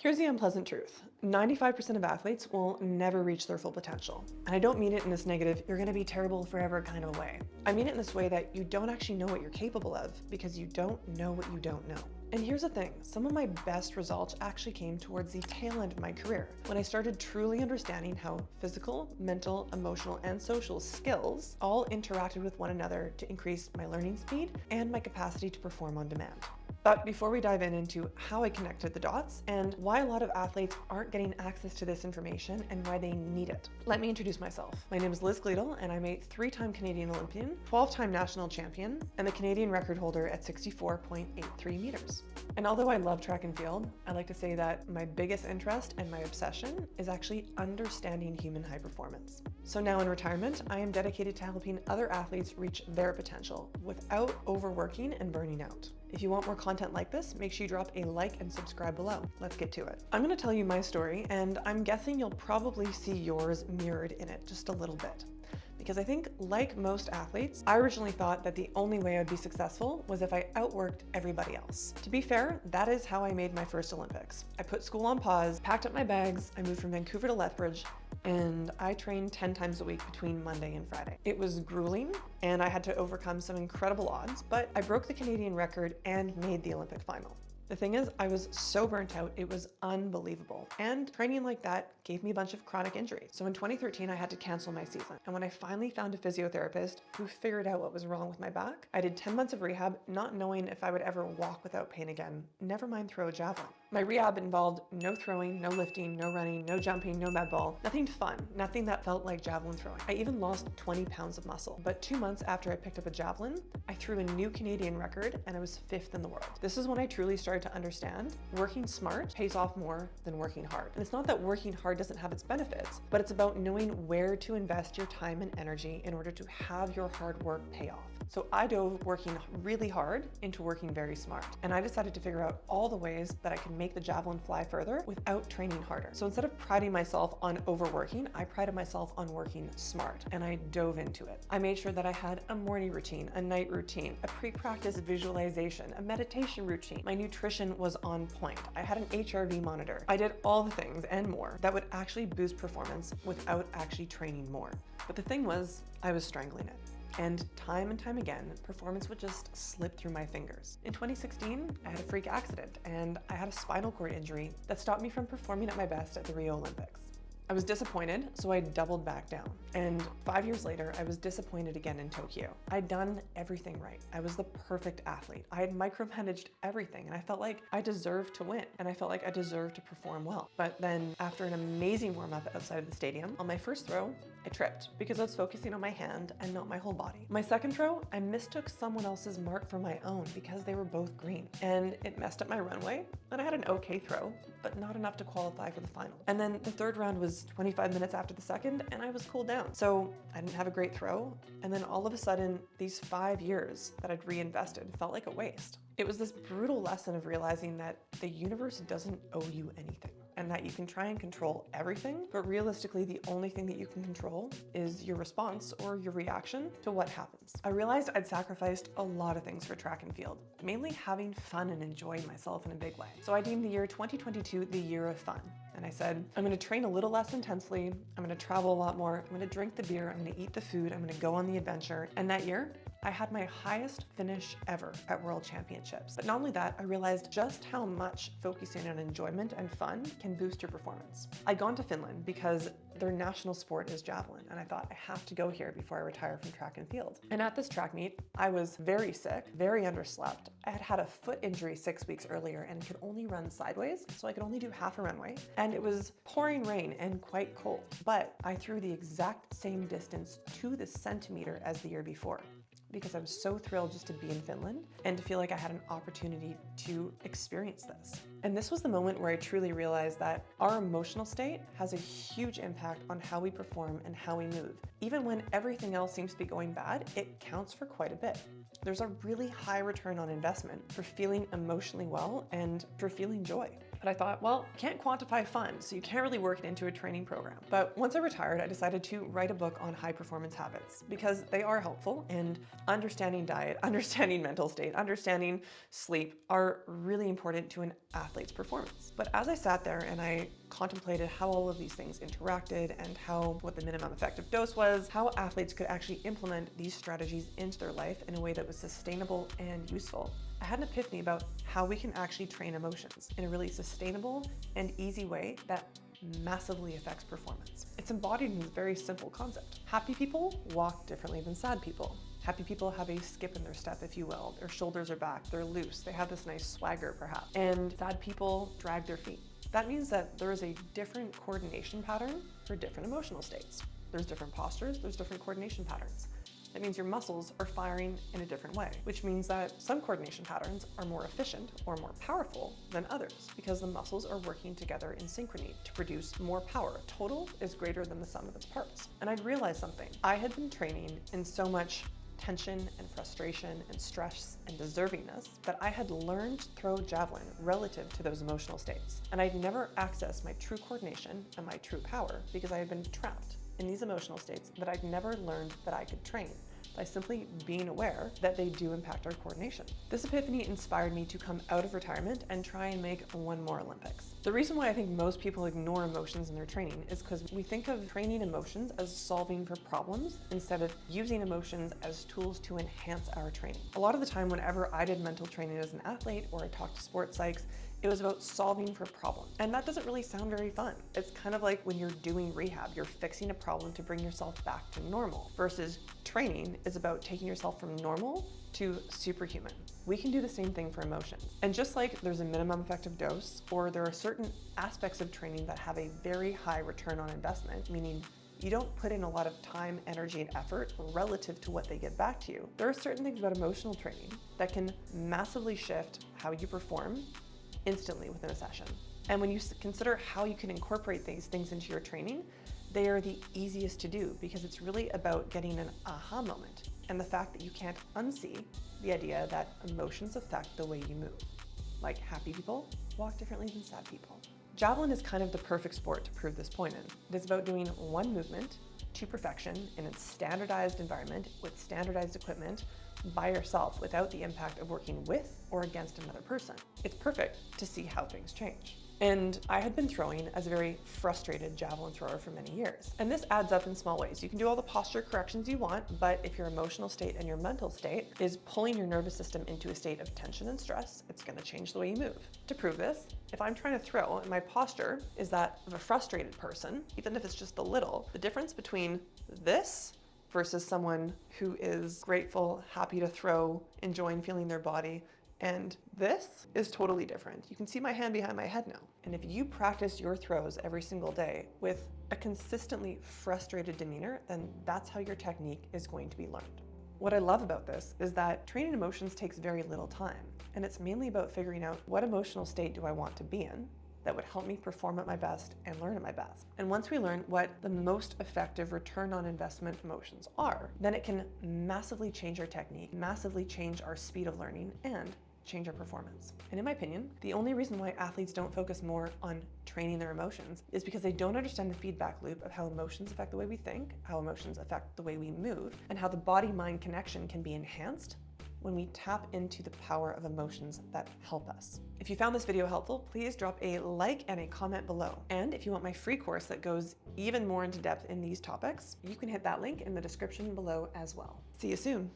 Here's the unpleasant truth. 95% of athletes will never reach their full potential. And I don't mean it in this negative, you're gonna be terrible forever kind of a way. I mean it in this way that you don't actually know what you're capable of because you don't know what you don't know. And here's the thing, some of my best results actually came towards the tail end of my career, when I started truly understanding how physical, mental, emotional, and social skills all interacted with one another to increase my learning speed and my capacity to perform on demand. But before we dive into how I connected the dots and why a lot of athletes aren't getting access to this information and why they need it, let me introduce myself. My name is Liz Gleadle and I'm a 3-time Canadian Olympian, 12-time national champion, and the Canadian record holder at 64.83 meters. And although I love track and field, I like to say that my biggest interest and my obsession is actually understanding human high performance. So now in retirement, I am dedicated to helping other athletes reach their potential without overworking and burning out. If you want more content like this, make sure you drop a like and subscribe below. Let's get to it. I'm gonna tell you my story, and I'm guessing you'll probably see yours mirrored in it just a little bit. Because I think, like most athletes, I originally thought that the only way I'd be successful was if I outworked everybody else. To be fair, that is how I made my first Olympics. I put school on pause, packed up my bags, I moved from Vancouver to Lethbridge, and I trained 10 times a week between Monday and Friday. It was grueling, and I had to overcome some incredible odds, but I broke the Canadian record and made the Olympic final. The thing is, I was so burnt out, it was unbelievable. And training like that gave me a bunch of chronic injuries. So in 2013, I had to cancel my season. And when I finally found a physiotherapist who figured out what was wrong with my back, I did 10 months of rehab, not knowing if I would ever walk without pain again, never mind throw a javelin. My rehab involved no throwing, no lifting, no running, no jumping, no med ball, nothing fun, nothing that felt like javelin throwing. I even lost 20 pounds of muscle. But 2 months after I picked up a javelin, I threw a new Canadian record and I was 5th in the world. This is when I truly started to understand working smart pays off more than working hard. And it's not that working hard doesn't have its benefits, but it's about knowing where to invest your time and energy in order to have your hard work pay off. So I dove working really hard into working very smart. And I decided to figure out all the ways that I could make the javelin fly further without training harder. So instead of priding myself on overworking, I prided myself on working smart, and I dove into it. I made sure that I had a morning routine, a night routine, a pre-practice visualization, a meditation routine. My nutrition was on point. I had an HRV monitor. I did all the things and more that would actually boost performance without actually training more. But the thing was, I was strangling it. And time again, performance would just slip through my fingers. In 2016, I had a freak accident and I had a spinal cord injury that stopped me from performing at my best at the Rio Olympics. I was disappointed, so I doubled back down. And 5 years later, I was disappointed again in Tokyo. I'd done everything right. I was the perfect athlete. I had micromanaged everything, and I felt like I deserved to win, and I felt like I deserved to perform well. But then, after an amazing warm-up outside of the stadium, on my first throw, I tripped because I was focusing on my hand and not my whole body. My second throw, I mistook someone else's mark for my own because they were both green, and it messed up my runway, and I had an okay throw, but not enough to qualify for the final. And then the third round was 25 minutes after the second, and I was cooled down. So I didn't have a great throw, and then all of a sudden, these 5 years that I'd reinvested felt like a waste. It was this brutal lesson of realizing that the universe doesn't owe you anything, and that you can try and control everything, but realistically, the only thing that you can control is your response or your reaction to what happens. I realized I'd sacrificed a lot of things for track and field, mainly having fun and enjoying myself in a big way. So I deemed the year 2022 the year of fun. And I said, I'm gonna train a little less intensely, I'm gonna travel a lot more, I'm gonna drink the beer, I'm gonna eat the food, I'm gonna go on the adventure. And that year, I had my highest finish ever at World Championships. But not only that, I realized just how much focusing on enjoyment and fun can boost your performance. I'd gone to Finland because their national sport is javelin, and I thought I have to go here before I retire from track and field. And at this track meet, I was very sick, very underslept. I had had a foot injury 6 weeks earlier and could only run sideways, so I could only do half a runway. And it was pouring rain and quite cold, but I threw the exact same distance to the centimeter as the year before, because I was so thrilled just to be in Finland and to feel like I had an opportunity to experience this. And this was the moment where I truly realized that our emotional state has a huge impact on how we perform and how we move. Even when everything else seems to be going bad, it counts for quite a bit. There's a really high return on investment for feeling emotionally well and for feeling joy. But I thought, well, you can't quantify fun, so you can't really work it into a training program. But once I retired, I decided to write a book on high performance habits because they are helpful, and understanding diet, understanding mental state, understanding sleep are really important to an athlete's performance. But as I sat there and I contemplated how all of these things interacted and what the minimum effective dose was, how athletes could actually implement these strategies into their life in a way that was sustainable and useful, I had an epiphany about how we can actually train emotions in a really sustainable and easy way that massively affects performance. It's embodied in this very simple concept. Happy people walk differently than sad people. Happy people have a skip in their step, if you will. Their shoulders are back, they're loose, they have this nice swagger perhaps. And sad people drag their feet. That means that there is a different coordination pattern for different emotional states. There's different postures, there's different coordination patterns. That means your muscles are firing in a different way, which means that some coordination patterns are more efficient or more powerful than others because the muscles are working together in synchrony to produce more power. Total is greater than the sum of its parts. And I'd realized something. I had been training in so much tension and frustration and stress and deservingness that I had learned to throw javelin relative to those emotional states. And I'd never accessed my true coordination and my true power because I had been trapped in these emotional states that I'd never learned that I could train by simply being aware that they do impact our coordination. This epiphany inspired me to come out of retirement and try and make one more Olympics. The reason why I think most people ignore emotions in their training is because we think of training emotions as solving for problems instead of using emotions as tools to enhance our training. A lot of the time, whenever I did mental training as an athlete or I talked to sports psychs, it was about solving for problems. And that doesn't really sound very fun. It's kind of like when you're doing rehab, you're fixing a problem to bring yourself back to normal, versus training is about taking yourself from normal to superhuman. We can do the same thing for emotions. And just like there's a minimum effective dose, or there are certain aspects of training that have a very high return on investment, meaning you don't put in a lot of time, energy, and effort relative to what they get back to you. There are certain things about emotional training that can massively shift how you perform instantly within a session. And when you consider how you can incorporate these things into your training, they are the easiest to do because it's really about getting an aha moment and the fact that you can't unsee the idea that emotions affect the way you move. Like happy people walk differently than sad people. Javelin is kind of the perfect sport to prove this point in. It is about doing one movement to perfection in a standardized environment with standardized equipment by yourself without the impact of working with or against another person. It's perfect to see how things change. And I had been throwing as a very frustrated javelin thrower for many years. And this adds up in small ways. You can do all the posture corrections you want, but if your emotional state and your mental state is pulling your nervous system into a state of tension and stress, it's gonna change the way you move. To prove this, if I'm trying to throw and my posture is that of a frustrated person, even if it's just a little, the difference between this versus someone who is grateful, happy to throw, enjoying feeling their body, and this is totally different. You can see my hand behind my head now. And if you practice your throws every single day with a consistently frustrated demeanor, then that's how your technique is going to be learned. What I love about this is that training emotions takes very little time, and it's mainly about figuring out what emotional state do I want to be in that would help me perform at my best and learn at my best. And once we learn what the most effective return on investment emotions are, then it can massively change our technique, massively change our speed of learning, and change our performance. And in my opinion, the only reason why athletes don't focus more on training their emotions is because they don't understand the feedback loop of how emotions affect the way we think, how emotions affect the way we move, and how the body-mind connection can be enhanced when we tap into the power of emotions that help us. If you found this video helpful, please drop a like and a comment below. And if you want my free course that goes even more into depth in these topics, you can hit that link in the description below as well. See you soon.